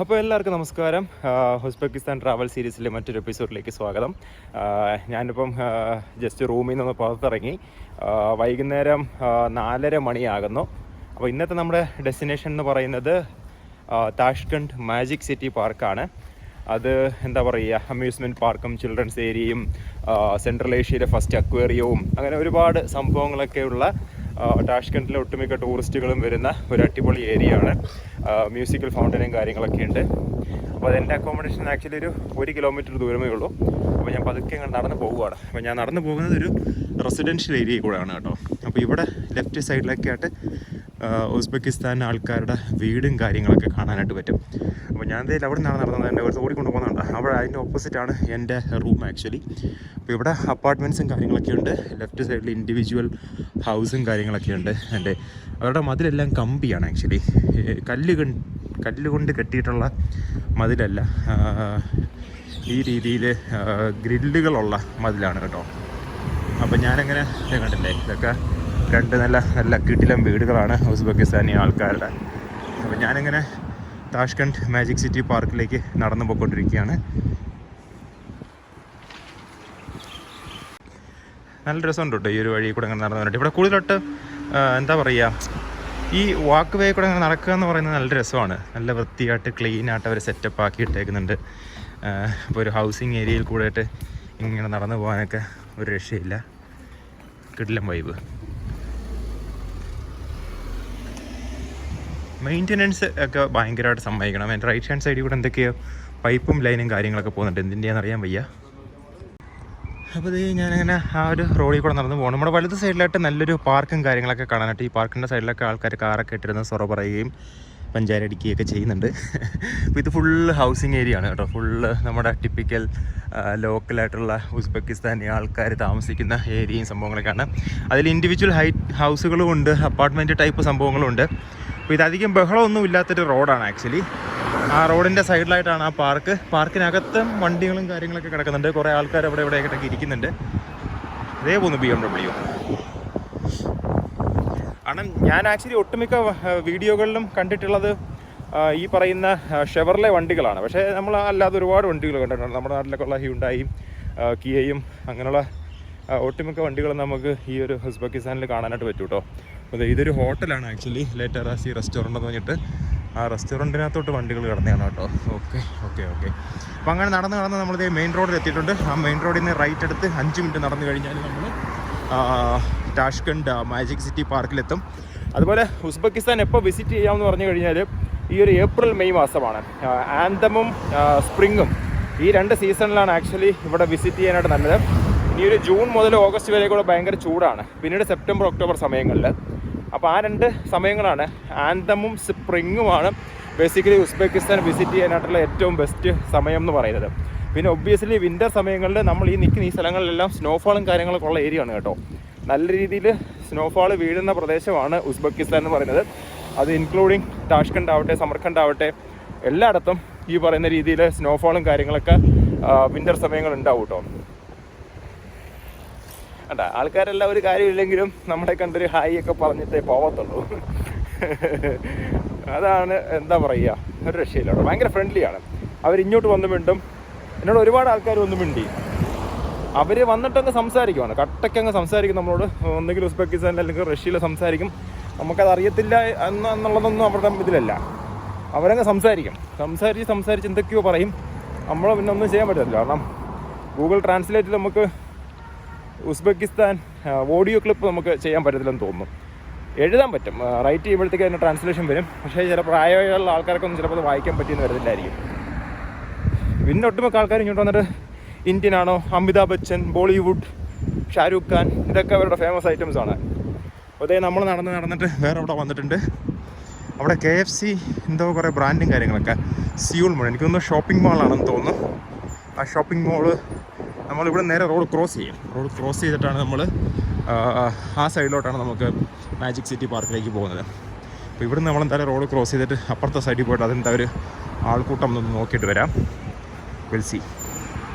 അപ്പോൾ എല്ലാവർക്കും നമസ്കാരം. ഉസ്ബെക്കിസ്ഥാൻ ട്രാവൽ സീരീസിലെ മറ്റൊരു എപ്പിസോഡിലേക്ക് സ്വാഗതം. ഞാനിപ്പം ജസ്റ്റ് റൂമിൽ നിന്ന് പുറത്തിറങ്ങി. വൈകുന്നേരം 4:30 മണിയാകുന്നു. അപ്പോൾ ഇന്നത്തെ നമ്മുടെ ഡെസ്റ്റിനേഷൻ എന്ന് പറയുന്നത് താഷ്കണ്ട് മാജിക് സിറ്റി പാർക്കാണ്. അത് എന്താ പറയുക, അമ്യൂസ്മെൻറ്റ് പാർക്കും ചിൽഡ്രൻസ് ഏരിയയും സെൻട്രൽ ഏഷ്യയിലെ ഫസ്റ്റ് അക്വേറിയവും അങ്ങനെ ഒരുപാട് സംഭവങ്ങളൊക്കെയുള്ള ടാഷ്കണ്ടിലെ ഒട്ടുമിക്ക ടൂറിസ്റ്റുകളും വരുന്ന ഒരു അടിപൊളി ഏരിയ ആണ്. മ്യൂസിക്കൽ ഫൗണ്ടനും കാര്യങ്ങളൊക്കെ ഉണ്ട്. അപ്പോൾ അതെൻ്റെ അക്കോമഡേഷൻ ആക്ച്വലി ഒരു 1 കിലോമീറ്റർ ദൂരമേ ഉള്ളൂ. അപ്പോൾ ഞാൻ പതുക്കെ നടന്ന് പോവുകയാണ്. അപ്പോൾ ഞാൻ നടന്നു പോകുന്നത് ഒരു റെസിഡൻഷ്യൽ ഏരിയയിൽ കൂടെയാണ് കേട്ടോ. അപ്പോൾ ഇവിടെ ലെഫ്റ്റ് സൈഡിലൊക്കെ ആയിട്ട് ഉസ്ബെക്കിസ്ഥാൻ ആൾക്കാരുടെ വീടും കാര്യങ്ങളൊക്കെ കാണാനായിട്ട് പറ്റും. അപ്പോൾ ഞാൻ എന്തായാലും അവിടെ നിന്നാണ് നടന്നത്. എൻ്റെ ഒരു ഓടിക്കൊണ്ട് പോകുന്നുണ്ട്. അവിടെ അതിൻ്റെ ഓപ്പോസിറ്റാണ് എൻ്റെ റൂം ആക്ച്വലി. അപ്പോൾ ഇവിടെ അപ്പാർട്ട്മെൻറ്റ്സും കാര്യങ്ങളൊക്കെ ഉണ്ട്. ലെഫ്റ്റ് സൈഡിൽ ഇൻഡിവിജ്വൽ ഹൗസും കാര്യങ്ങളൊക്കെ ഉണ്ട്. അവരുടെ മതിലെല്ലാം കമ്പിയാണ് ആക്ച്വലി. കല്ലുകൊണ്ട് കെട്ടിയിട്ടുള്ള മതിലല്ല, ഈ രീതിയിൽ ഗ്രില്ലുകളുള്ള മതിലാണ് കേട്ടോ. അപ്പം ഞാനങ്ങനെ കണ്ടില്ലേ, ഇതൊക്കെ രണ്ട് നല്ല കിടിലം വീടുകളാണ് ഉസ്ബെക്കിസ്ഥാനി ആൾക്കാരുടെ. അപ്പോൾ ഞാനിങ്ങനെ താഷ്കണ്ട് മാജിക് സിറ്റി പാർക്കിലേക്ക് നടന്നു പോയിക്കൊണ്ടിരിക്കുകയാണ്. നല്ല രസമുണ്ട് കേട്ടോ ഈ ഒരു വഴി കൂടെ അങ്ങനെ നടന്നു വന്നിട്ട്. ഇവിടെ കൂടുതലോട്ട് എന്താ പറയുക, ഈ വാക്ക് വേ കൂടെ അങ്ങനെ നടക്കുക എന്ന് പറയുന്നത് നല്ല രസമാണ്. നല്ല വൃത്തിയായിട്ട് ക്ലീനായിട്ട് അവർ സെറ്റപ്പ് ആക്കി ഇട്ടേക്കുന്നുണ്ട്. ഇപ്പോൾ ഒരു ഹൗസിങ് ഏരിയയിൽ കൂടെ ആയിട്ട് ഇങ്ങനെ നടന്നു പോകാനൊക്കെ ഒരു രക്ഷയില്ല. കിടിലം വൈബ്. മെയിൻ്റനൻസ് ഒക്കെ ഭയങ്കരമായിട്ട് സമ്മതിക്കണം. എൻ്റെ റൈറ്റ് ഹാൻഡ് സൈഡിൽ കൂടെ എന്തൊക്കെയോ പൈപ്പും ലൈനും കാര്യങ്ങളൊക്കെ പോകുന്നുണ്ട്. എന്തിൻ്റെയാണെന്ന് അറിയാൻ വയ്യ. അപ്പോൾ ഞാനങ്ങനെ ആ ഒരു റോഡിൽ കൂടെ നടന്ന് പോകണം. നമ്മുടെ വലത് സൈഡിലായിട്ട് നല്ലൊരു പാർക്കും കാര്യങ്ങളൊക്കെ കാണാനായിട്ട്. ഈ പാർക്കിൻ്റെ സൈഡിലൊക്കെ ആൾക്കാർ കാറൊക്കെ ഇട്ടിരുന്ന് സൊറ പറയുകയും പഞ്ചാരടിക്കുകയൊക്കെ ചെയ്യുന്നുണ്ട്. അപ്പോൾ ഇത് ഫുള്ള് ഹൗസിങ് ഏരിയ ആണ് കേട്ടോ. ഫുള്ള് നമ്മുടെ ടിപ്പിക്കൽ ലോക്കലായിട്ടുള്ള ഉസ്ബെക്കിസ്ഥാനി ആൾക്കാർ താമസിക്കുന്ന ഏരിയയും സംഭവങ്ങളൊക്കെയാണ്. അതിൽ ഇൻഡിവിജ്വൽ ഹൗസുകളും ഉണ്ട്, അപ്പാർട്ട്മെൻറ്റ് ടൈപ്പ് സംഭവങ്ങളും ഉണ്ട്. അപ്പോൾ ഇതധികം ബഹളമൊന്നും ഇല്ലാത്തൊരു റോഡാണ് ആക്ച്വലി. ആ റോഡിൻ്റെ സൈഡിലായിട്ടാണ് ആ പാർക്ക്. പാർക്കിനകത്തും വണ്ടികളും കാര്യങ്ങളൊക്കെ കിടക്കുന്നുണ്ട്. കുറേ ആൾക്കാർ അവിടെ ഇവിടെയൊക്കെ ഇരിക്കുന്നുണ്ട്. അതേ പോകുന്നു BMW. കാരണം ഞാൻ ആക്ച്വലി ഒട്ടുമിക്ക വീഡിയോകളിലും കണ്ടിട്ടുള്ളത് ഈ പറയുന്ന ഷെവർലെ വണ്ടികളാണ്. പക്ഷേ നമ്മൾ അല്ലാതെ ഒരുപാട് വണ്ടികൾ കണ്ടിട്ടുണ്ട്. നമ്മുടെ നാട്ടിലൊക്കെ ഉള്ള ഹ്യുണ്ടായും കിയയും അങ്ങനെയുള്ള ഒട്ടുമിക്ക വണ്ടികളും നമുക്ക് ഈ ഒരു ഉസ്ബെക്കിസ്ഥാനിൽ കാണാനായിട്ട് പറ്റും കേട്ടോ. അപ്പോൾ ഇതൊരു ഹോട്ടലാണ് ആക്ച്വലി, ലെ ടെറാസി റെസ്റ്റോറൻ്റ് എന്ന് പറഞ്ഞിട്ട്. ആ റെസ്റ്റോറൻറ്റിനകത്തോട്ട് വണ്ടികൾ കിടന്നതാണ് കേട്ടോ. ഓക്കെ. അപ്പോൾ അങ്ങനെ നടന്ന് നമ്മൾ മെയിൻ റോഡിൽ എത്തിയിട്ടുണ്ട്. ആ മെയിൻ റോഡിൽ നിന്ന് റൈറ്റ് എടുത്ത് 5 മിനിറ്റ് നടന്നു കഴിഞ്ഞാൽ നമ്മൾ താഷ്കണ്ട് മാജിക് സിറ്റി പാർക്കിലെത്തും. അതുപോലെ ഉസ്ബെക്കിസ്ഥാൻ എപ്പോൾ വിസിറ്റ് ചെയ്യാമെന്ന് പറഞ്ഞു കഴിഞ്ഞാൽ ഈ ഒരു ഏപ്രിൽ മെയ് മാസമാണ്. ആന്തമും സ്പ്രിങ്ങും ഈ 2 സീസണിലാണ് ആക്ച്വലി ഇവിടെ വിസിറ്റ് ചെയ്യാനായിട്ട് നല്ലത്. ഈ ഒരു ജൂൺ മുതൽ ഓഗസ്റ്റ് വരെ കൂടെ ഭയങ്കര ചൂടാണ്. പിന്നീട് സെപ്റ്റംബർ ഒക്ടോബർ സമയങ്ങളിൽ. അപ്പോൾ ആ 2 സമയങ്ങളാണ്, ആന്തമും സ്പ്രിങ്ങുമാണ് ബേസിക്കലി ഉസ്ബെക്കിസ്ഥാൻ വിസിറ്റ് ചെയ്യാനായിട്ടുള്ള ഏറ്റവും ബെസ്റ്റ് സമയം എന്ന് പറയുന്നത്. പിന്നെ ഒബ്വിയസ്ലി വിൻ്റർ സമയങ്ങളിൽ നമ്മൾ ഈ നിൽക്കുന്ന ഈ സ്ഥലങ്ങളിലെല്ലാം സ്നോഫാളും കാര്യങ്ങളൊക്കെ ഉള്ള ഏരിയ ആണ് കേട്ടോ. നല്ല രീതിയിൽ സ്നോഫാൾ വീഴുന്ന പ്രദേശമാണ് ഉസ്ബെക്കിസ്ഥാൻ എന്ന് പറയുന്നത്. അത് ഇൻക്ലൂഡിങ് താഷ്കണ്ട് ആവട്ടെ, സമർഖണ്ഡ് ആവട്ടെ, എല്ലായിടത്തും ഈ പറയുന്ന രീതിയിൽ സ്നോഫാളും കാര്യങ്ങളൊക്കെ വിൻ്റർ സമയങ്ങൾ ഉണ്ടാവും കേട്ടോ. അല്ല, ആൾക്കാരെല്ലാം ഒരു കാര്യമില്ലെങ്കിലും നമ്മളെ കണ്ടൊരു ഹായ് ഒക്കെ പറഞ്ഞിട്ടേ പോവത്തുള്ളൂ. അതാണ് എന്താ പറയുക, ഒരു രക്ഷയില്ല കേട്ടോ. ഭയങ്കര ഫ്രണ്ട്ലിയാണ്. അവരിങ്ങോട്ട് വന്ന് മിണ്ടും. എന്നോട് ഒരുപാട് ആൾക്കാർ വന്ന് മിണ്ടി. അവർ വന്നിട്ടങ്ങ് സംസാരിക്കുവാണ്, കട്ടയ്ക്കങ്ങ് സംസാരിക്കും നമ്മളോട്. ഒന്നുകിൽ ഉസ്ബെക്കിസ്ഥാനിൽ അല്ലെങ്കിൽ റഷ്യയിൽ സംസാരിക്കും. നമുക്കത് അറിയത്തില്ല എന്നുള്ളതൊന്നും അവരുടെ ഇതിലല്ല. അവരങ്ങ് സംസാരിച്ച് എന്തൊക്കെയോ പറയും. നമ്മൾ പിന്നെ ഒന്നും ചെയ്യാൻ പറ്റത്തില്ല. കാരണം ഗൂഗിൾ ട്രാൻസ്ലേറ്റിൽ നമുക്ക് ഉസ്ബെക്കിസ്ഥാൻ ഓഡിയോ ക്ലിപ്പ് നമുക്ക് ചെയ്യാൻ പറ്റത്തില്ലെന്ന് തോന്നുന്നു. എഴുതാൻ പറ്റും, റൈറ്റ് ചെയ്യുമ്പോഴത്തേക്ക് അതിൻ്റെ ട്രാൻസ്ലേഷൻ വരും. പക്ഷേ ചില പ്രായമുള്ള ആൾക്കാർക്കൊന്നും ചിലപ്പോൾ അത് വായിക്കാൻ പറ്റിയെന്ന് വരത്തില്ലായിരിക്കും. പിന്നെ ഒട്ടുമിക്ക ആൾക്കാർ ഇങ്ങോട്ട് വന്നിട്ട് ഇന്ത്യൻ ആണോ, അമിതാഭ് ബച്ചൻ, ബോളിവുഡ്, ഷാരൂഖ് ഖാൻ, ഇതൊക്കെ അവരുടെ ഫേമസ് ഐറ്റംസ് ആണ്. അപ്പോൾ നമ്മൾ നടന്നിട്ട് വേറെ അവിടെ വന്നിട്ടുണ്ട്. അവിടെ KFC എന്തോ കുറേ ബ്രാൻഡും കാര്യങ്ങളൊക്കെ. സിയൂൾ മോൾ, എനിക്കൊന്ന് ഷോപ്പിംഗ് മാളാണെന്ന് തോന്നുന്നു. ആ ഷോപ്പിംഗ് മോള് നമ്മളിവിടെ നേരെ റോഡ് ക്രോസ് ചെയ്യും. റോഡ് ക്രോസ് ചെയ്തിട്ടാണ് നമ്മൾ ആ സൈഡിലോട്ടാണ് നമുക്ക് മാജിക് സിറ്റി പാർക്കിലേക്ക് പോകുന്നത്. അപ്പോൾ ഇവിടുന്ന് നമ്മളെന്തായാലും റോഡ് ക്രോസ് ചെയ്തിട്ട് അപ്പുറത്തെ സൈഡിൽ പോയിട്ട് അതെന്താ ഒരു ആൾക്കൂട്ടം ഒന്ന് നോക്കിയിട്ട് വരാം. Will see.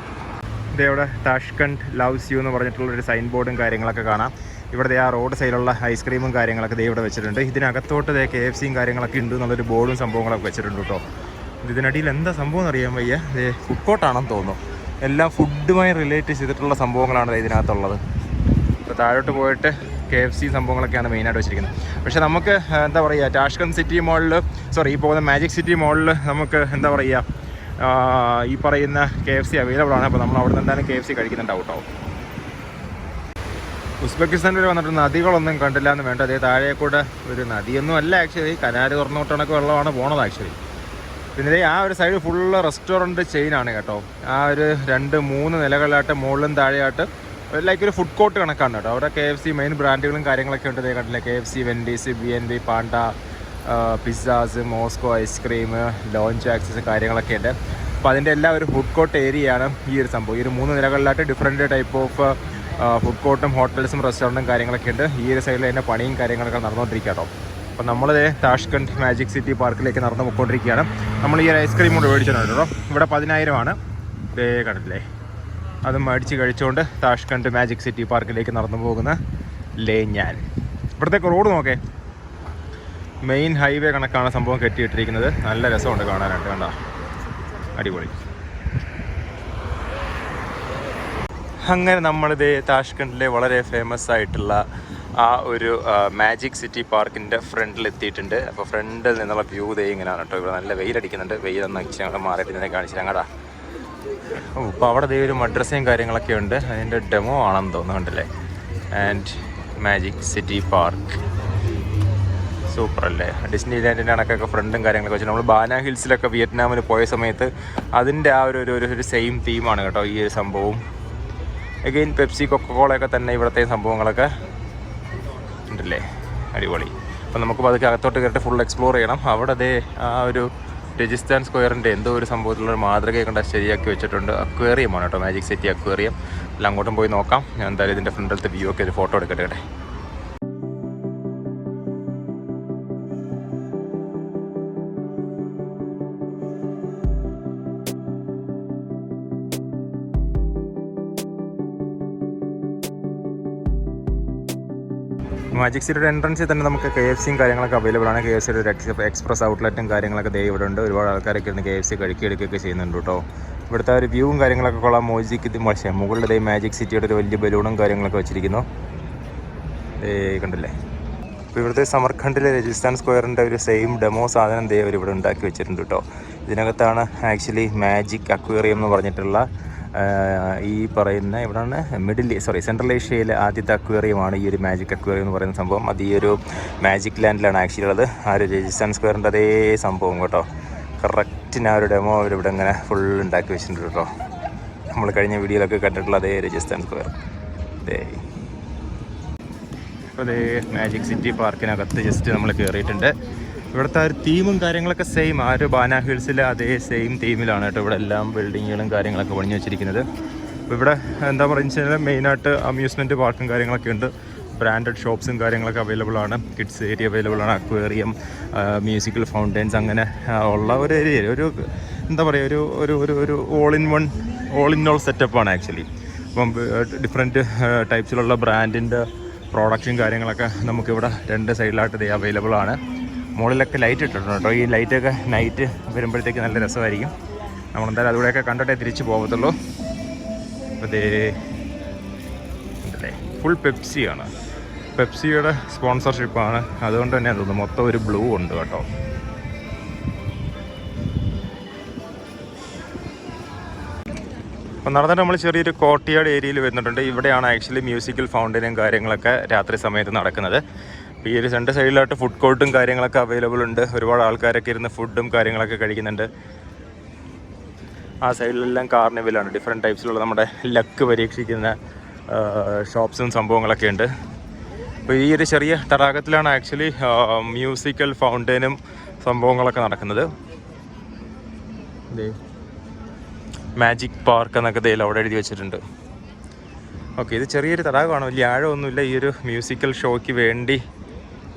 ഇതേവിടെ താഷ്കണ്ട് ലവ്സ് യു എന്ന് പറഞ്ഞിട്ടുള്ളൊരു സൈൻ ബോർഡും കാര്യങ്ങളൊക്കെ കാണാം. ഇവിടുത്തെ ആ റോഡ് സൈഡിലുള്ള ഐസ്ക്രീമും കാര്യങ്ങളൊക്കെ ഇവിടെ വെച്ചിട്ടുണ്ട്. ഇതിനകത്തോട്ട് KFCയും കാര്യങ്ങളൊക്കെ ഉണ്ട് എന്നുള്ളൊരു ബോർഡും സംഭവങ്ങളൊക്കെ വെച്ചിട്ടുണ്ട് കേട്ടോ. ഇതിനടിയിൽ എന്താ സംഭവം എന്ന് അറിയാൻ വയ്യ. ഫുഡ് കോർട്ടാണെന്ന് തോന്നുന്നു. എല്ലാം ഫുഡുമായി റിലേറ്റ് ചെയ്തിട്ടുള്ള സംഭവങ്ങളാണ് ഇതിനകത്തുള്ളത്. ഇപ്പോൾ താഴോട്ട് പോയിട്ട് KFC സംഭവങ്ങളൊക്കെയാണ് മെയിനായിട്ട് വെച്ചിരിക്കുന്നത്. പക്ഷേ നമുക്ക് എന്താ പറയുക, ടാഷ്കന്റ് സിറ്റി മോളിൽ, ഈ പോകുന്ന മാജിക് സിറ്റി മോളിൽ നമുക്ക് എന്താ പറയുക, ഈ പറയുന്ന KFC അവൈലബിൾ ആണ്. അപ്പോൾ നമ്മൾ അവിടെ നിന്ന് എന്തായാലും KFC കഴിക്കുന്നുണ്ടാവും കേട്ടോ. ഉസ്ബെക്കിസ്ഥാനിൽ വന്നിട്ട് നദികളൊന്നും കണ്ടില്ല എന്ന് വേണ്ട. അതേ താഴെ കൂടെ ഒരു നദിയൊന്നും അല്ല ആക്ച്വലി, കനാല് തുറന്നുവിട്ടണക്ക് വെള്ളമാണ് പോണത് ആക്ച്വലി. പിന്നെ ആ ഒരു സൈഡ് ഫുള്ള് റെസ്റ്റോറൻറ്റ് ചെയിനാണ് കേട്ടോ. ആ ഒരു 2-3 നിലകളിലായിട്ട് മുകളിലും താഴെയായിട്ട് ലൈക്ക് ഒരു ഫുഡ് കോർട്ട് കണക്കാണ് കേട്ടോ. അവിടെ KFC മെയിൻ ബ്രാൻഡുകളും കാര്യങ്ങളൊക്കെ ഉണ്ട്. കണ്ടില്ലേ, KFC, Wendy's, BNB, Panda, pizzas, Moscow ice cream, launch access കാര്യങ്ങളൊക്കെ ഉണ്ട്. അപ്പോൾ അതിൻ്റെ എല്ലാ ഒരു ഫുഡ് കോർട്ട് ഏരിയയാണ് ഈ ഒരു സംഭവം. ഈ ഒരു 3 നിലകളിലായിട്ട് ഡിഫറെൻറ്റ് ടൈപ്പ് ഓഫ് ഫുഡ് കോർട്ടും ഹോട്ടൽസും റെസ്റ്റോറൻറ്റും കാര്യങ്ങളൊക്കെ ഉണ്ട്. ഈ ഒരു സൈഡിൽ തന്നെ പണിയും കാര്യങ്ങളൊക്കെ നടന്നുകൊണ്ടിരിക്കുക കേട്ടോ. അപ്പോൾ നമ്മൾ താഷ്കന്റ് മാജിക് സിറ്റി പാർക്കിലേക്ക് നടന്നു പോയിക്കൊണ്ടിരിക്കുകയാണ്. നമ്മൾ ഈ ഒരു ഐസ്ക്രീം കൊണ്ട് മേടിച്ചിട്ടുണ്ട് കേട്ടോ. ഇവിടെ 10,000 കണ്ടില്ലേ. അത് മേടിച്ച് കഴിച്ചുകൊണ്ട് താഷ്കന്റ് മാജിക് സിറ്റി പാർക്കിലേക്ക് നടന്നു പോകുന്ന ഞാൻ. ഇവിടത്തേക്ക് റോഡ് നോക്കേ, മെയിൻ ഹൈവേ കണക്കാണ് സംഭവം കെട്ടിയിട്ടിരിക്കുന്നത്. നല്ല രസമുണ്ട് കാണാനായിട്ട്, കണ്ടോ, അടിപൊളി. അങ്ങനെ നമ്മളിത് താഷ്കണ്ടിലെ വളരെ ഫേമസ് ആയിട്ടുള്ള ആ ഒരു മാജിക് സിറ്റി പാർക്കിൻ്റെ ഫ്രണ്ടിലെത്തിയിട്ടുണ്ട്. അപ്പോൾ ഫ്രണ്ടിൽ നിന്നുള്ള വ്യൂ ദേ ഇങ്ങനെയാണ് കേട്ടോ. ഇവിടെ നല്ല വെയിലടിക്കുന്നുണ്ട്. വെയിലൊന്ന് ഇച്ചിരി ഞങ്ങൾ മാറിയിട്ട് ഇതിനെ കാണിച്ചില്ല അങ്ങടാ. ഇപ്പോൾ അവിടെ ദേ ഒരു മദ്രസയും കാര്യങ്ങളൊക്കെ ഉണ്ട്. അതിൻ്റെ ഡെമോ ആണെന്ന് തോന്നുന്നുണ്ടല്ലേ. And magic city park super അല്ലേ. ഡിസ്നി ലാൻഡിൻ്റെ കണക്കൊക്കെ ഫ്രണ്ടും കാര്യങ്ങളൊക്കെ വെച്ചാൽ നമ്മൾ ബാന ഹിൽസിലൊക്കെ വിയറ്റ്നാമിൽ പോയ സമയത്ത് അതിൻ്റെ ആ ഒരു സെയിം തീമാണ് കേട്ടോ ഈ ഒരു സംഭവം. അഗെയിൻ പെപ്സി, കൊക്കക്കോളയൊക്കെ തന്നെ ഇവിടുത്തെ സംഭവങ്ങളൊക്കെ ഉണ്ടല്ലേ, അടിപൊളി. അപ്പം നമുക്ക് അതൊക്കെ അകത്തോട്ട് കയറിയിട്ട് ഫുൾ എക്സ്പ്ലോർ ചെയ്യണം. അവിടെ അതേ ആ ഒരു രജിസ്ഥാൻ സ്ക്വയറിൻ്റെ എന്തോ ഒരു സംഭവത്തിലുള്ള മാതൃകയെ കൊണ്ട് ശരിയാക്കി വെച്ചിട്ടുണ്ട്. അക്വേറിയമാണ് കേട്ടോ, മാജിക് സിറ്റി അക്വേറിയം. എല്ലാം അങ്ങോട്ടും പോയി നോക്കാം. ഞാൻ എന്തായാലും ഇതിൻ്റെ ഫ്രണ്ടിലത്തെ വ്യൂ ഒക്കെ ഒരു ഫോട്ടോ എടുക്കട്ടെ. മാജിക് സിറ്റിയുടെ എൻട്രൻസിൽ തന്നെ നമുക്ക് KFCയും കാര്യങ്ങളൊക്കെ അവൈലബിൾ ആണ്. KFCയുടെ ഒരു എക്സ്പ്രസ് ഔട്ട്ലെറ്റും കാര്യങ്ങളൊക്കെ ദേ ഇവിടെ ഉണ്ട്. ഒരുപാട് ആൾക്കാരൊക്കെ ഇരുന്ന് KFC കഴിക്കുകയൊക്കെ ചെയ്യുന്നുണ്ട് കേട്ടോ. ഇവിടുത്തെ ഒരു വ്യൂവും കാര്യങ്ങളൊക്കെ കൊള്ളാം. മുകളിൽ ദേ മാജിക് സിറ്റിയുടെ ഒരു വലിയ ബലൂണും കാര്യങ്ങളൊക്കെ വെച്ചിരിക്കുന്നു. കണ്ടില്ലേ. അപ്പോൾ ഇവിടുത്തെ സമർഖണ്ഡിലെ രജിസ്ഥാൻ സ്ക്വയറിൻ്റെ ഒരു സെയിം ഡെമോ സാധനം ദേ അവർ ഇവിടെ ഉണ്ടാക്കി വെച്ചിട്ടുണ്ട് കേട്ടോ. ഇതിനകത്താണ് ആക്ച്വലി മാജിക് അക്വേറിയം എന്ന് പറഞ്ഞിട്ടുള്ള ഈ പറയുന്ന ഇവിടെയാണ് സെൻട്രൽ ഏഷ്യയിലെ ആദ്യത്തെ അക്വേറിയമാണ് ഈ ഒരു മാജിക് അക്വേറിയം എന്ന് പറയുന്ന സംഭവം. അത് ഈ ഒരു മാജിക് ലാൻഡിലാണ് ആക്ച്വലി ഉള്ളത്. ആ ഒരു രജിസ്ഥാൻ സ്ക്വയറിൻ്റെ അതേ സംഭവം കേട്ടോ. കറക്റ്റിന് ആ ഒരു ഡെമോ അവരിവിടെ ഇങ്ങനെ ഫുൾ ഉണ്ടാക്കി വെച്ചിട്ടുണ്ട് കേട്ടോ. നമ്മൾ കഴിഞ്ഞ വീഡിയോയിലൊക്കെ കണ്ടിട്ടുള്ള അതേ രജിസ്ഥാൻ സ്ക്വയർ. അപ്പോൾ അതേ മാജിക് സിറ്റി പാർക്കിനകത്ത് ജസ്റ്റ് നമ്മൾ കയറിയിട്ടുണ്ട്. ഇവിടുത്തെ ഒരു തീമും കാര്യങ്ങളൊക്കെ സെയിം, ആ ഒരു ബാന ഹിൽസിലെ അതേ സെയിം തീമിലാണ് കേട്ടോ ഇവിടെ എല്ലാം ബിൽഡിങ്ങുകളും കാര്യങ്ങളൊക്കെ പണിഞ്ഞു വെച്ചിരിക്കുന്നത്. അപ്പോൾ ഇവിടെ എന്താ പറയുക വെച്ചാൽ മെയിനായിട്ട് അമ്യൂസ്മെൻറ്റ് പാർക്കും കാര്യങ്ങളൊക്കെ ഉണ്ട്. ബ്രാൻഡഡ് ഷോപ്സും കാര്യങ്ങളൊക്കെ അവൈലബിൾ ആണ്. കിഡ്സ് ഏരിയ അവൈലബിൾ ആണ്. അക്വേറിയം, മ്യൂസിക്കൽ ഫൗണ്ടൻസ്, അങ്ങനെ ഉള്ള ഒരു ഏരിയ, ഒരു എന്താ പറയുക ഒരു ഓൾ ഇൻ ഓൾ സെറ്റപ്പാണ് ആക്ച്വലി. അപ്പം ഡിഫറെൻറ്റ് ടൈപ്സിലുള്ള ബ്രാൻഡിൻ്റെ പ്രോഡക്റ്റും കാര്യങ്ങളൊക്കെ നമുക്കിവിടെ 2 സൈഡിലായിട്ട് ഇത് അവൈലബിൾ ആണ്. മുകളിലൊക്കെ ലൈറ്റ് ഇട്ടിട്ടുണ്ട് കേട്ടോ. ഈ ലൈറ്റൊക്കെ നൈറ്റ് വരുമ്പോഴത്തേക്ക് നല്ല രസമായിരിക്കും. നമ്മളെന്തായാലും അതുകൂടെയൊക്കെ കണ്ടിട്ടേ തിരിച്ച് പോകത്തുള്ളൂ. അതേ ഫുൾ പെപ്സിയാണ്, പെപ്സിയുടെ സ്പോൺസർഷിപ്പാണ്. അതുകൊണ്ട് തന്നെ തോന്നുന്നു മൊത്തം ഒരു ബ്ലൂ ഉണ്ട് കേട്ടോ. അപ്പോൾ നടന്നിട്ട് നമ്മൾ ചെറിയൊരു കോർട്ട്യാർഡ് ഏരിയയിൽ വരുന്നുണ്ട്. ഇവിടെയാണ് ആക്ച്വലി മ്യൂസിക്കൽ ഫൗണ്ടനും കാര്യങ്ങളൊക്കെ രാത്രി സമയത്ത് നടക്കുന്നത്. ഈ ഒരു 2 സൈഡിലായിട്ട് ഫുഡ് കോർട്ടും കാര്യങ്ങളൊക്കെ അവൈലബിൾ ഉണ്ട്. ഒരുപാട് ആൾക്കാരൊക്കെ ഇരുന്ന് ഫുഡും കാര്യങ്ങളൊക്കെ കഴിക്കുന്നുണ്ട്. ആ സൈഡിലെല്ലാം കാർണിവലാണ്. ഡിഫറെൻറ്റ് ടൈപ്സിലുള്ള നമ്മുടെ ലക്ക് പരീക്ഷിക്കുന്ന ഷോപ്സും സംഭവങ്ങളൊക്കെ ഉണ്ട്. അപ്പോൾ ഈ ഒരു ചെറിയ തടാകത്തിലാണ് ആക്ച്വലി മ്യൂസിക്കൽ ഫൗണ്ടനും സംഭവങ്ങളൊക്കെ നടക്കുന്നത്. മാജിക് പാർക്ക് എന്നൊക്കെ ഇതിൽ അവിടെ എഴുതി വെച്ചിട്ടുണ്ട്. ഓക്കെ, ഇത് ചെറിയൊരു തടാകമാണ്, വലിയ ആഴമൊന്നുമില്ല. ഈ ഒരു മ്യൂസിക്കൽ ഷോയ്ക്ക് വേണ്ടി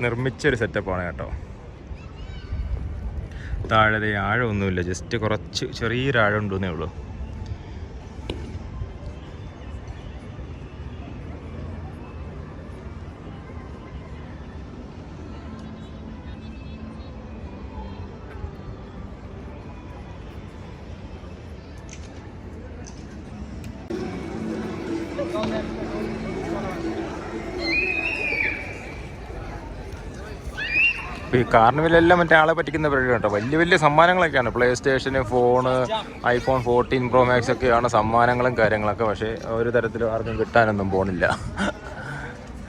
നിർമ്മിച്ചൊരു സെറ്റപ്പാണ് കേട്ടോ. താഴെ ആഴമൊന്നുമില്ല, ജസ്റ്റ് കുറച്ച് ചെറിയൊരു ആഴം ഉണ്ടെന്നേ ഉള്ളൂ. ഈ കാർണിവലെല്ലാം മറ്റേ ആളെ പറ്റിക്കുന്ന പരിപാടി കേട്ടോ. വലിയ വലിയ സമ്മാനങ്ങളൊക്കെയാണ്. പ്ലേ സ്റ്റേഷന്, ഫോണ്, iPhone 14 Pro Max ഒക്കെയാണ് സമ്മാനങ്ങളും കാര്യങ്ങളൊക്കെ. പക്ഷേ ഒരു തരത്തിലും ആർക്കും കിട്ടാനൊന്നും പോണില്ല.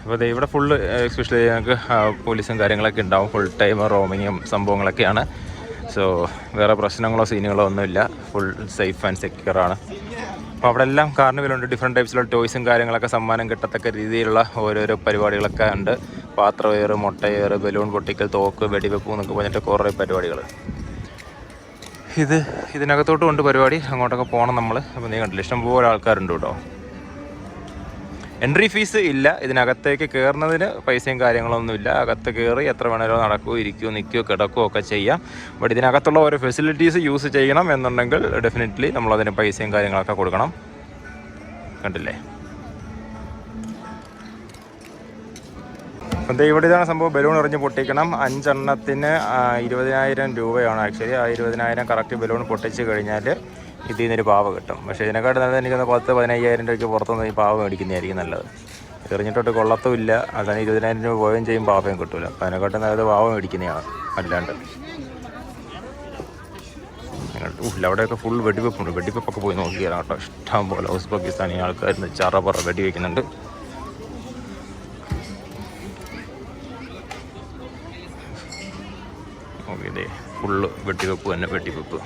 അപ്പോൾ ഇവിടെ ഫുള്ള് എസ്പെഷ്യലി ഞങ്ങൾക്ക് പോലീസും കാര്യങ്ങളൊക്കെ ഉണ്ടാവും. ഫുൾ ടൈം റോമിങ്ങും സംഭവങ്ങളൊക്കെയാണ്. സോ വേറെ പ്രശ്നങ്ങളോ സീനുകളോ ഒന്നുമില്ല. ഫുൾ സേഫ് ആൻഡ് സെക്യൂറാണ്. അപ്പോൾ അവിടെ എല്ലാം കാർണിവലുണ്ട്. ഡിഫറെൻറ്റ് ടൈപ്സിലുള്ള ടോയ്സും കാര്യങ്ങളൊക്കെ സമ്മാനം കിട്ടത്തക്ക രീതിയിലുള്ള ഓരോരോ പരിപാടികളൊക്കെ ഉണ്ട്. പാത്രവേറ്, മുട്ടയേറ്, ബലൂൺ പൊട്ടിക്കൽ, തോക്ക്, വെടിവെപ്പ് എന്നൊക്കെ പറഞ്ഞിട്ട് കുറേ പരിപാടികൾ. ഇതിനകത്തോട്ടും ഉണ്ട് പരിപാടി. അങ്ങോട്ടൊക്കെ പോകണം നമ്മൾ. അപ്പോൾ നീ കണ്ടില്ല, ഇഷ്ടംപോലെ ആൾക്കാരുണ്ട് കേട്ടോ. എൻട്രി ഫീസ് ഇല്ല. ഇതിനകത്തേക്ക് കയറുന്നതിന് പൈസയും കാര്യങ്ങളൊന്നുമില്ല. അകത്ത് കയറി എത്ര വേണേലോ നടക്കുകയോ ഇരിക്കുകയോ നിൽക്കുകയോ കിടക്കുകയോ ഒക്കെ ചെയ്യാം. ബട്ട് ഇതിനകത്തുള്ള ഓരോ ഫെസിലിറ്റീസ് യൂസ് ചെയ്യണം എന്നുണ്ടെങ്കിൽ ഡെഫിനറ്റ്ലി നമ്മളതിന് പൈസയും കാര്യങ്ങളൊക്കെ കൊടുക്കണം. കണ്ടില്ലേ? അപ്പം ഇവിടെ ഇതാണ് സംഭവം. ബലൂൺ എറിഞ്ഞ് പൊട്ടിക്കണം. 5 എണ്ണത്തിന് 20,000 രൂപയാണ് ആക്ച്വലി. ആ 20,000 കറക്റ്റ് ബലൂൺ പൊട്ടിച്ച് കഴിഞ്ഞാൽ ഇതിൽ നിന്നൊരു പാവ കിട്ടും. പക്ഷേ ഇതിനെക്കാട്ട് നല്ലത് എനിക്കൊന്ന് 10-15,000 രൂപയ്ക്ക് പുറത്തുനിന്ന് ഈ പാവ മേടിക്കുന്നതായിരിക്കും നല്ലത്. എറിഞ്ഞിട്ടോട്ട് കൊള്ളത്തുമില്ല. അതാണ് 20,000 രൂപ പോവുകയും ചെയ്യും, പാവയും കിട്ടില്ല. അപ്പോൾ അതിനെക്കാട്ടും നല്ലത് പാവ മേടിക്കുന്നതാണ്. അല്ലാണ്ട് അവിടെയൊക്കെ ഫുൾ വെടിവെപ്പുണ്ട്. വെടിവെപ്പൊക്കെ പോയി നോക്കിയാൽ കേട്ടോ. ഇഷ്ടം പോലെ ഉസ്ബെക്കിസ്ഥാനി ആൾക്കാർ ചറപറ വെടിവെക്കുന്നുണ്ട്. ഓക്കെ, ഇതേ ഫുള്ള് വെടിവെപ്പ് തന്നെ, വെടിവെപ്പ്.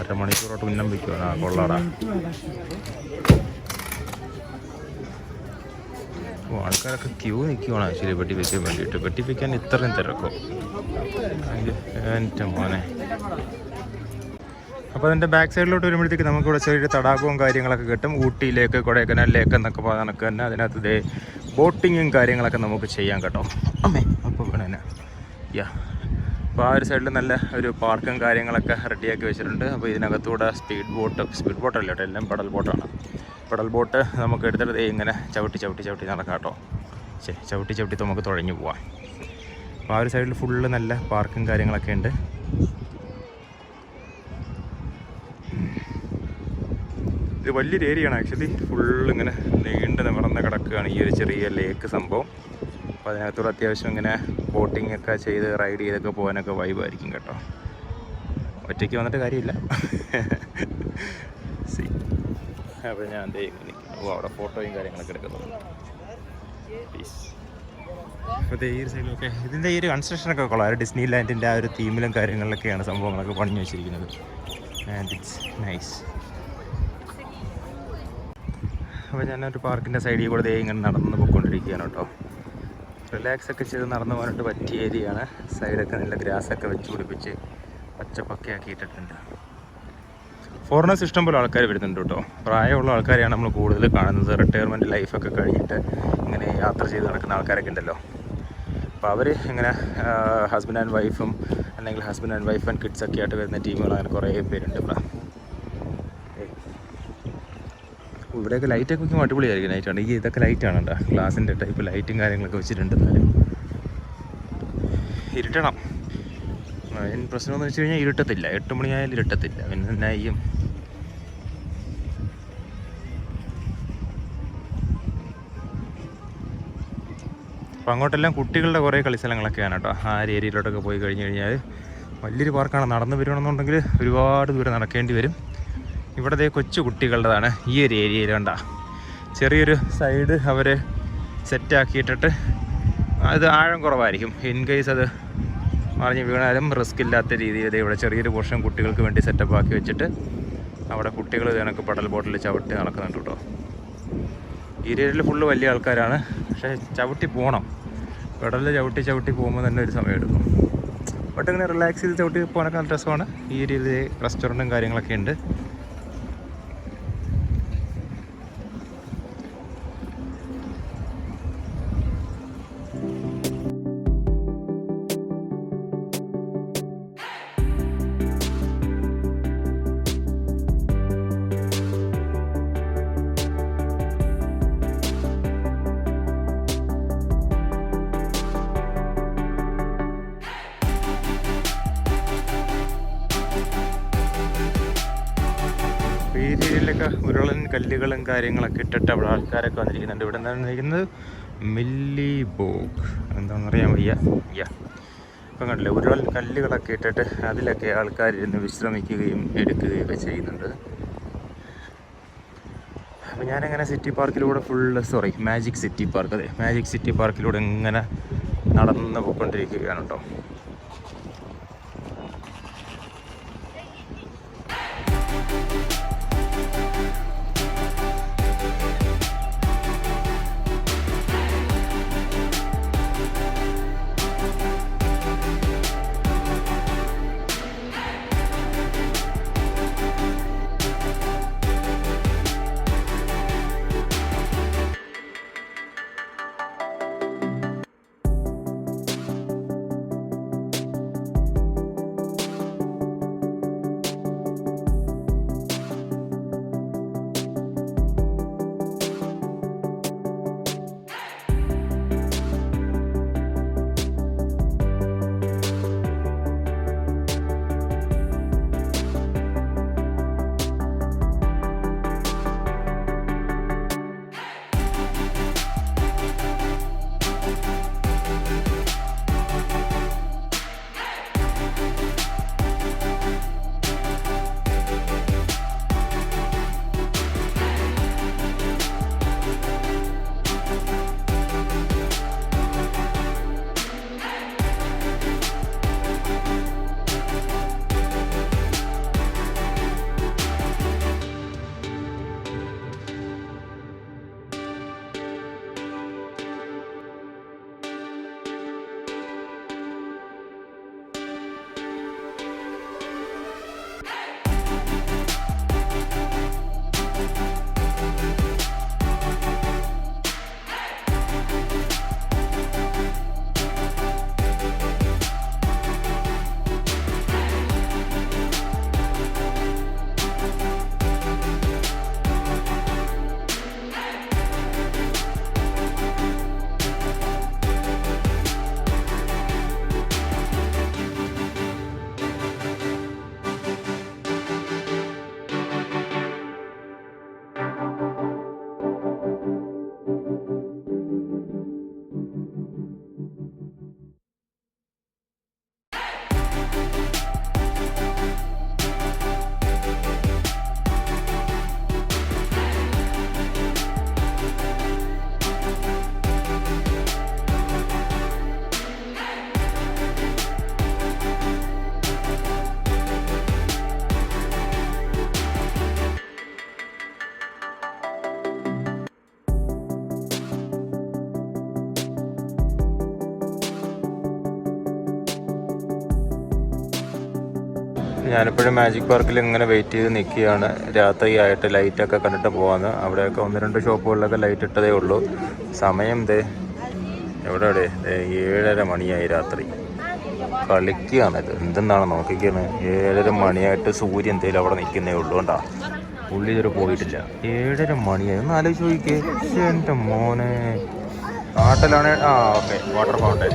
അരമണിക്കൂറോട്ട് ഉന്നം വയ്ക്കുവാ. കൊള്ളാടാ. ആൾക്കാരൊക്കെ ക്യൂ നിൽക്കുവാണ് ആക്ച്വലി വെടിവെക്കാൻ വേണ്ടിയിട്ട്. വെടിവെക്കാൻ ഇത്രയും തിരക്കോ എൻ്റെ മോനെ. അപ്പോൾ അതിൻ്റെ ബാക്ക് സൈഡിലോട്ട് വരുമ്പോഴത്തേക്ക് നമുക്കിവിടെ ചെറിയൊരു തടാകവും കാര്യങ്ങളൊക്കെ കിട്ടും. ഊട്ടിയിലേക്ക്, കൊടൈക്കനാലിലേക്ക് എന്നൊക്കെ പറഞ്ഞ കണക്ക് തന്നെ അതിനകത്ത് ഇതേ ബോട്ടിങ്ങും കാര്യങ്ങളൊക്കെ നമുക്ക് ചെയ്യാം കേട്ടോ. അമ്മേ അപ്പോൾ വേണേനെ അപ്പോൾ ആ ഒരു സൈഡിൽ നല്ല ഒരു പാർക്കും കാര്യങ്ങളൊക്കെ റെഡിയാക്കി വെച്ചിട്ടുണ്ട്. അപ്പോൾ ഇതിനകത്തൂടെ സ്പീഡ് ബോട്ടല്ല കേട്ടോ, എല്ലാം പെഡൽ ബോട്ടാണ്. പെഡൽ ബോട്ട് നമുക്ക് എടുത്തിട്ട് ഇങ്ങനെ ചവിട്ടി നടക്കാം കേട്ടോ. ചവിട്ടി നമുക്ക് തുഴഞ്ഞു പോവാം. അപ്പോൾ ആ ഒരു സൈഡിൽ ഫുള്ള് നല്ല പാർക്കും കാര്യങ്ങളൊക്കെ ഉണ്ട്. ഇത് വലിയൊരു ഏരിയയാണ് ആക്ച്വലി. ഫുള്ളിങ്ങനെ നീണ്ട് നിവർന്ന് കിടക്കുകയാണ് ഈ ഒരു ചെറിയ ലേക്ക് സംഭവം. അപ്പോൾ അതിനകത്തൂടെ അത്യാവശ്യം ഇങ്ങനെ ബോട്ടിംഗ് ഒക്കെ ചെയ്ത് റൈഡ് ചെയ്തൊക്കെ പോകാനൊക്കെ വൈബായിരിക്കും കേട്ടോ. ഒറ്റയ്ക്ക് വന്നിട്ട് കാര്യമില്ല. അപ്പോൾ ഞാൻ എന്തേ അവിടെ ഫോട്ടോയും കാര്യങ്ങളൊക്കെ എടുക്കുന്നുണ്ട്. അപ്പോൾ ഈ ഒരു സൈഡിലൊക്കെ ഇതിൻ്റെ ഈ ഒരു കൺസ്ട്രക്ഷനൊക്കെ കൊള്ളാം. ഡിസ്നി ലാൻഡിൻ്റെ ആ ഒരു തീമിലും കാര്യങ്ങളിലൊക്കെയാണ് സംഭവങ്ങളൊക്കെ പണിഞ്ഞു വെച്ചിരിക്കുന്നത്. And it's nice. അപ്പോൾ ഞാനൊരു പാർക്കിൻ്റെ സൈഡിൽ കൂടെ ഇങ്ങനെ നടന്ന് പോയിക്കൊണ്ടിരിക്കുകയാണ് കേട്ടോ. റിലാക്സ് ഒക്കെ ചെയ്ത് നടന്നു പോകാനായിട്ട് പറ്റിയ ഏരിയയാണ്. സൈഡൊക്കെ നല്ല ഗ്രാസൊക്കെ വെച്ച് പിടിപ്പിച്ച് പച്ചപ്പൊക്കെ ആക്കിയിട്ടിട്ടുണ്ട്. ഫോറിനേഴ്സ് ഇഷ്ടംപോലെ ആൾക്കാർ വരുന്നുണ്ട് കേട്ടോ. പ്രായമുള്ള ആൾക്കാരെയാണ് നമ്മൾ കൂടുതൽ കാണുന്നത്. റിട്ടയർമെൻറ്റ് ലൈഫൊക്കെ കഴിഞ്ഞിട്ട് ഇങ്ങനെ യാത്ര ചെയ്ത് നടക്കുന്ന ആൾക്കാരൊക്കെ ഉണ്ടല്ലോ. അപ്പോൾ അവർ ഇങ്ങനെ ഹസ്ബൻഡ് ആൻഡ് വൈഫും അല്ലെങ്കിൽ ഹസ്ബൻഡ് ആൻഡ് വൈഫ് ആൻഡ് കിഡ്സൊക്കെ ആയിട്ട് വരുന്ന ടീമുകൾ അങ്ങനെ കുറേ പേരുണ്ട് ഇവിടെ. ഇവിടെയൊക്കെ ലൈറ്റൊക്കെ വയ്ക്കുമ്പോൾ അടിപൊളിയായിരിക്കും. ലൈറ്റാണ് ഇതൊക്കെ ലൈറ്റാണ് കേട്ടോ. ഗ്ലാസിൻ്റെ ടൈപ്പ് ലൈറ്റും കാര്യങ്ങളൊക്കെ വെച്ചിട്ടുണ്ട്. എന്നാലും ഇരുട്ടണം. പ്രശ്നമെന്ന് വെച്ച് കഴിഞ്ഞാൽ ഇരുട്ടത്തില്ല. 8 മണിയായാലും ഇരുട്ടത്തില്ല. പിന്നെ എന്നാ ചെയ്യും? അപ്പോൾ അങ്ങോട്ടെല്ലാം കുട്ടികളുടെ കുറേ കളിസ്ഥലങ്ങളൊക്കെയാണ് കേട്ടോ. ആ ഒരു ഏരിയയിലോട്ടൊക്കെ പോയി കഴിഞ്ഞ് കഴിഞ്ഞാൽ വലിയൊരു പാർക്കാണ്. നടന്ന് വരുവാണെന്നുണ്ടെങ്കിൽ ഒരുപാട് ദൂരം നടക്കേണ്ടി വരും. ഇവിടത്തെ കൊച്ചു കുട്ടികളുടേതാണ് ഈ ഒരു ഏരിയയിൽ. കണ്ട ചെറിയൊരു സൈഡ് അവർ സെറ്റാക്കിയിട്ടിട്ട് അത് ആഴം കുറവായിരിക്കും. ഇൻ കേസ് അത് മറിഞ്ഞ് വീണാലും റിസ്ക് ഇല്ലാത്ത രീതിയിൽ ഇവിടെ ചെറിയൊരു പോർഷൻ കുട്ടികൾക്ക് വേണ്ടി സെറ്റപ്പ് ആക്കി വെച്ചിട്ട് അവിടെ കുട്ടികൾ ഇതിനൊക്കെ പടൽ ബോട്ടിൽ ചവിട്ടി നടക്കുന്നുണ്ട് കേട്ടോ. ഈ ഏരിയയിൽ ഫുള്ള് വലിയ ആൾക്കാരാണ്. പക്ഷേ ചവിട്ടി പോകണം. പെടലിൽ ചവിട്ടി പോകുമ്പോൾ തന്നെ ഒരു സമയം എടുക്കും. ബട്ട് ഇങ്ങനെ റിലാക്സ് ചെയ്ത് ചവിട്ടി പോകാനൊക്കെ നല്ല രസമാണ്. ഈ ഏരിയയിൽ റെസ്റ്റോറൻറ്റും കാര്യങ്ങളൊക്കെ ഉണ്ട്. ഏരിയയിലൊക്കെ ഉരുളൻ കല്ലുകളും കാര്യങ്ങളൊക്കെ ഇട്ടിട്ട് അവിടെ ആൾക്കാരൊക്കെ വന്നിരിക്കുന്നുണ്ട്. ഇവിടെ എന്താണ് ഇരിക്കുന്നത്, മില്ലി ബോഗ് എന്താണെന്ന് അറിയാൻ വയ്യ. ഇപ്പം കണ്ടില്ലേ, ഉരുളൻ കല്ലുകളൊക്കെ ഇട്ടിട്ട് അതിലൊക്കെ ആൾക്കാരിരുന്ന് വിശ്രമിക്കുകയും എടുക്കുകയൊക്കെ ചെയ്യുന്നുണ്ട്. അപ്പോൾ ഞാനങ്ങനെ സിറ്റി പാർക്കിലൂടെ മാജിക് സിറ്റി പാർക്കിലൂടെ ഇങ്ങനെ നടന്ന് പോയിക്കൊണ്ടിരിക്കുകയാണ് കേട്ടോ. ഞാനിപ്പോഴും മാജിക് പാർക്കിൽ ഇങ്ങനെ വെയിറ്റ് ചെയ്ത് നിൽക്കുകയാണ്. രാത്രിയായിട്ട് ലൈറ്റൊക്കെ കണ്ടിട്ട് പോകാമെന്ന്. അവിടെയൊക്കെ 1-2 ഷോപ്പുകളിലൊക്കെ ലൈറ്റ് ഇട്ടതേ ഉള്ളൂ. സമയം എവിടെ 7:30 മണിയായി രാത്രി. കളിക്കുകയാണിത്. എന്തെന്നാണ് നോക്കിക്കണേ, 7:30 മണിയായിട്ട് സൂര്യൻ എന്തേലും അവിടെ നിൽക്കുന്നേ ഉള്ളൂ. കണ്ടാ, ഉള്ളി ഇതുവരെ പോയിട്ടില്ല. 7:30 മണിയായി. ഒന്ന് ആലോചിച്ച് നോക്കിക്കേ. എൻ്റെ മോനെ, നാട്ടിലാണ്. Okay, water fountain.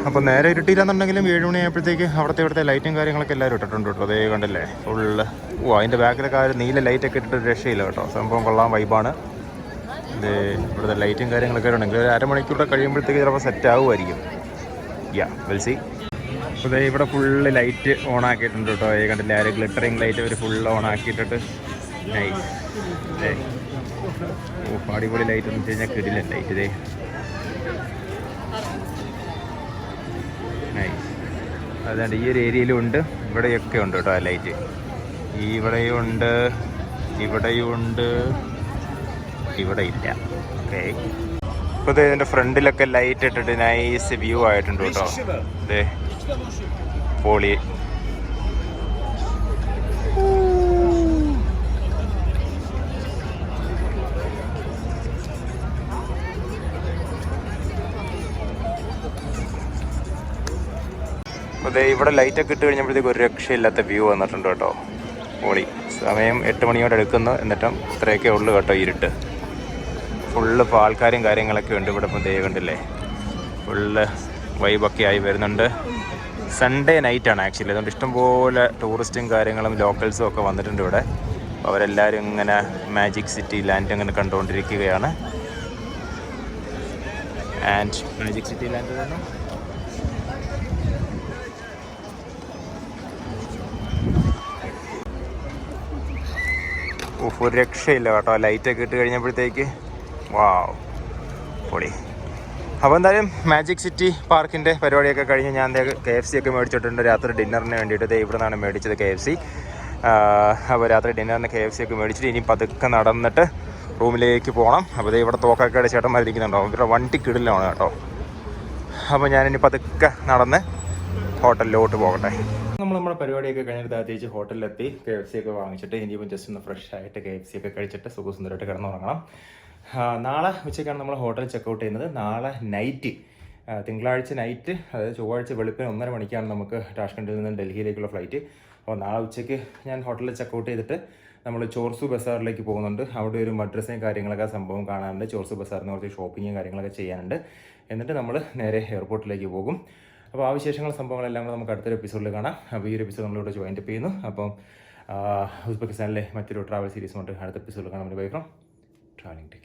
അപ്പോൾ നേരെ ഇരുട്ടിയില്ലാന്നുണ്ടെങ്കിലും 7 മണിയായപ്പോഴത്തേക്ക് ഇവിടുത്തെ ലൈറ്റും കാര്യങ്ങളൊക്കെ എല്ലാവരും ഇട്ടിട്ടുണ്ട് കേട്ടോ. അതേ കണ്ടില്ലേ ഫുള്ള്. അതിൻ്റെ ബാക്കിലൊക്കെ ആ ഒരു നീല ലൈറ്റൊക്കെ ഇട്ടിട്ട് രക്ഷയില്ല കേട്ടോ. സംഭവം കൊള്ളാൻ വൈബാണ്. ഇത് ഇവിടുത്തെ ലൈറ്റും കാര്യങ്ങളൊക്കെ ഉണ്ടെങ്കിൽ ഒരു അരമണിക്കൂർ കഴിയുമ്പോഴത്തേക്ക് ചിലപ്പോൾ സെറ്റ് ആവുമായിരിക്കും. Well C. അപ്പോൾ ഇവിടെ ഫുള്ള് ലൈറ്റ് ഓൺ ആക്കിയിട്ടുണ്ട് കേട്ടോ. കണ്ടില്ലേ ആ ഒരു ഗ്ലിറ്ററിങ് ലൈറ്റ് അവർ ഫുള്ള് ഓൺ ആക്കിയിട്ടിട്ട് നൈസ്. അടിപൊളി ലൈറ്റ് എന്ന് വെച്ച് കഴിഞ്ഞാൽ കിടില ലൈറ്റ്. ഇതേ നൈസ്. അതുകൊണ്ട് ഈ ഒരു ഏരിയയിലും ഉണ്ട്, ഇവിടെയൊക്കെ ഉണ്ട് കേട്ടോ ആ ലൈറ്റ്. ഇവിടെയും ഉണ്ട്, ഇവിടെയും ഉണ്ട്, ഇവിടെ ഇല്ല. ഓക്കെ. ഇപ്പോൾ ഇതിൻ്റെ ഫ്രണ്ടിലൊക്കെ ലൈറ്റ് ഇട്ടിട്ട് നൈസ് വ്യൂ ആയിട്ടുണ്ട് കേട്ടോ. അതെ പൊളി. അപ്പോൾ ഇവിടെ ലൈറ്റൊക്കെ ഇട്ട് കഴിഞ്ഞപ്പോഴത്തേക്ക് ഒരു രക്ഷയില്ലാത്ത വ്യൂ വന്നിട്ടുണ്ട് കേട്ടോ. പൊളി. സമയം 8 മണിയോടെ എടുക്കുന്നു, എന്നിട്ടും ഇത്രയൊക്കെ ഉള്ളു കേട്ടോ ഇരുട്ട്. ഫുള്ള് ഇപ്പോൾ ആൾക്കാരും കാര്യങ്ങളൊക്കെ ഉണ്ട് ഇവിടെ. ഇപ്പോൾ കണ്ടില്ലേ ഫുള്ള് വൈബൊക്കെ ആയി വരുന്നുണ്ട്. സൺഡേ നൈറ്റാണ് ആക്ച്വലി, അതുകൊണ്ട് ഇഷ്ടംപോലെ ടൂറിസ്റ്റും കാര്യങ്ങളും ലോക്കൽസും ഒക്കെ വന്നിട്ടുണ്ട് ഇവിടെ. അവരെല്ലാവരും ഇങ്ങനെ മാജിക് സിറ്റി ലാൻഡ് അങ്ങനെ കണ്ടുകൊണ്ടിരിക്കുകയാണ്. ആൻഡ് മാജിക് സിറ്റി ലാൻഡ് തന്നെ ഒരു രക്ഷയില്ല കേട്ടോ. ലൈറ്റൊക്കെ ഇട്ട് കഴിഞ്ഞപ്പോഴത്തേക്ക് വാവ് പൊളി. അപ്പോൾ എന്തായാലും മാജിക് സിറ്റി പാർക്കിൻ്റെ പരിപാടിയൊക്കെ കഴിഞ്ഞ് ഞാൻ KFC ഒക്കെ മേടിച്ചിട്ടുണ്ട് രാത്രി ഡിന്നറിന് വേണ്ടിയിട്ട്. ഇവിടെ നിന്നാണ് മേടിച്ചത് KFC. അപ്പോൾ രാത്രി ഡിന്നറിന് KFC ഒക്കെ മേടിച്ചിട്ട് ഇനി പതുക്കെ നടന്നിട്ട് റൂമിലേക്ക് പോകണം. അപ്പോൾ ഇവിടെ തോക്കൊക്കെ ചേട്ടന്മാരിക്കുന്നുണ്ടോ, ഇവരുടെ വണ്ടി കിടിലാണ് കേട്ടോ. അപ്പോൾ ഞാനിനി പതുക്കെ നടന്ന് ഹോട്ടലിലോട്ട് പോകട്ടെ. നമ്മുടെ പരിപാടിയൊക്കെ കഴിഞ്ഞിട്ട് തിരിച്ച് ഹോട്ടലിലെത്തി KFC ഒക്കെ വാങ്ങിച്ചിട്ട് ഇനിയിപ്പം ജസ്റ്റ് ഒന്ന് ഫ്രഷ് ആയിട്ട് KFC ഒക്കെ കഴിച്ചിട്ട് സുഖസുന്ദരമായിട്ട് കിടന്നുറങ്ങണം. നാളെ ഉച്ചയ്ക്കാണ് നമ്മൾ ഹോട്ടൽ ചെക്കൗട്ട് ചെയ്യുന്നത്. നാളെ നൈറ്റ്, തിങ്കളാഴ്ച നൈറ്റ്, അതായത് ചൊവ്വാഴ്ച വെളുപ്പിന് 1:30 മണിക്കാണ് നമുക്ക് ടാഷ്കണ്ടിൽ നിന്ന് ഡൽഹിയിലേക്കുള്ള ഫ്ലൈറ്റ്. അപ്പോൾ നാളെ ഉച്ചയ്ക്ക് ഞാൻ ഹോട്ടലിൽ ചെക്കൗട്ട് ചെയ്തിട്ട് നമ്മൾ ചോർസു ബസാറിലേക്ക് പോകുന്നുണ്ട്. അവിടെ ഒരു മദ്രസയും കാര്യങ്ങളൊക്കെ സംഭവം കാണാനുണ്ട്. ചോർസു ബസാറിന് കുറച്ച് ഷോപ്പിങ്ങും കാര്യങ്ങളൊക്കെ ചെയ്യാനുണ്ട്. എന്നിട്ട് നമ്മൾ നേരെ എയർപോർട്ടിലേക്ക് പോകും. അപ്പോൾ ആ വിശേഷങ്ങൾ സംഭവങ്ങളെല്ലാം കൂടെ നമുക്ക് അടുത്തൊരു എപ്പിസോഡിൽ കാണാം. അപ്പോൾ ഈ ഒരു എപ്പിസോഡ് നമ്മളിവിടെ ജോയിൻ അപ്പ് ചെയ്യുന്നു. അപ്പം ഉസ്ബെക്കിസ്ഥാനിലെ മറ്റൊരു ട്രാവൽ സീരീസ് കൊണ്ട് അടുത്ത എപ്പിസോഡിൽ കാണാൻ. Bye from travelling.